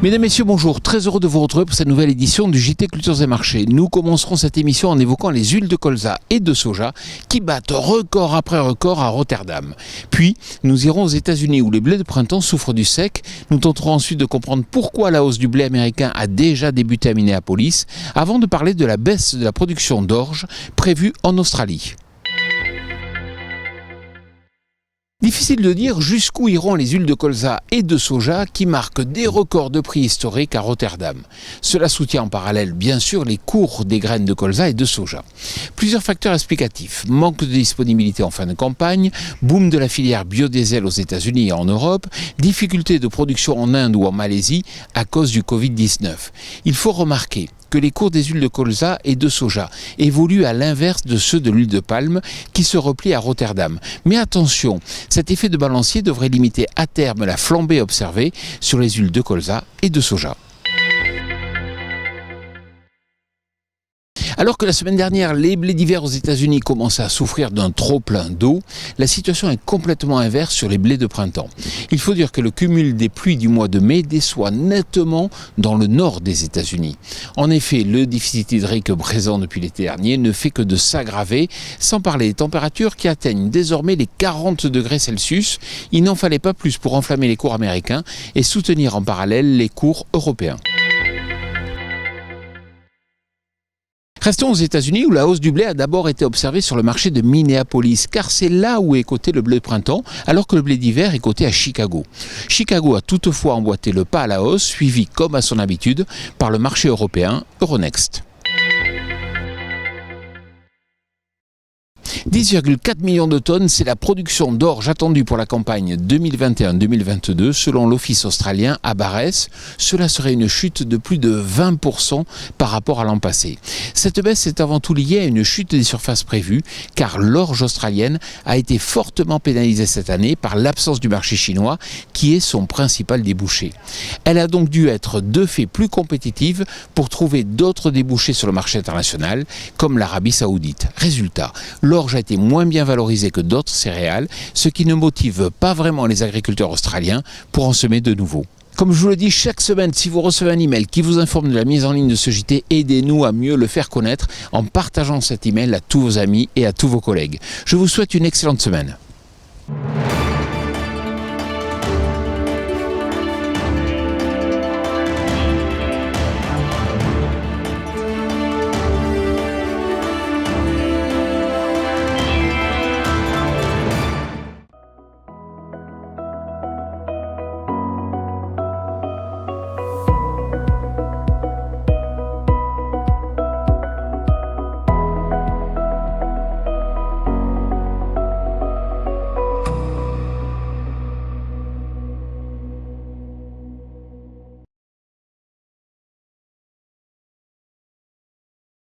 Mesdames, Messieurs, bonjour. Très heureux de vous retrouver pour cette nouvelle édition du JT Cultures et Marchés. Nous commencerons cette émission en évoquant les huiles de colza et de soja qui battent record après record à Rotterdam. Puis, nous irons aux États-Unis où les blés de printemps souffrent du sec. Nous tenterons ensuite de comprendre pourquoi la hausse du blé américain a déjà débuté à Minneapolis, avant de parler de la baisse de la production d'orge prévue en Australie. Difficile de dire jusqu'où iront les huiles de colza et de soja qui marquent des records de prix historiques à Rotterdam. Cela soutient en parallèle bien sûr les cours des graines de colza et de soja. Plusieurs facteurs explicatifs: manque de disponibilité en fin de campagne, boom de la filière biodiesel aux États-Unis et en Europe, difficultés de production en Inde ou en Malaisie à cause du Covid-19. Il faut remarquer que les cours des huiles de colza et de soja évoluent à l'inverse de ceux de l'huile de palme qui se replient à Rotterdam. Mais attention, cet effet de balancier devrait limiter à terme la flambée observée sur les huiles de colza et de soja. Alors que la semaine dernière, les blés d'hiver aux États-Unis commençaient à souffrir d'un trop-plein d'eau, la situation est complètement inverse sur les blés de printemps. Il faut dire que le cumul des pluies du mois de mai déçoit nettement dans le nord des États-Unis. En effet, le déficit hydrique présent depuis l'été dernier ne fait que de s'aggraver, sans parler des températures qui atteignent désormais les 40 degrés Celsius. Il n'en fallait pas plus pour enflammer les cours américains et soutenir en parallèle les cours européens. Restons aux États-Unis où la hausse du blé a d'abord été observée sur le marché de Minneapolis, car c'est là où est coté le blé de printemps, alors que le blé d'hiver est coté à Chicago. Chicago a toutefois emboîté le pas à la hausse, suivi comme à son habitude par le marché européen Euronext. 10,4 millions de tonnes, c'est la production d'orge attendue pour la campagne 2021-2022 selon l'office australien Abares. Cela serait une chute de plus de 20% par rapport à l'an passé. Cette baisse est avant tout liée à une chute des surfaces prévues car l'orge australienne a été fortement pénalisée cette année par l'absence du marché chinois qui est son principal débouché. Elle a donc dû être de fait plus compétitive pour trouver d'autres débouchés sur le marché international comme l'Arabie Saoudite. Résultat, l'orge a été moins bien valorisée que d'autres céréales, ce qui ne motive pas vraiment les agriculteurs australiens pour en semer de nouveau. Comme je vous le dis chaque semaine, si vous recevez un email qui vous informe de la mise en ligne de ce JT, aidez-nous à mieux le faire connaître en partageant cet email à tous vos amis et à tous vos collègues. Je vous souhaite une excellente semaine.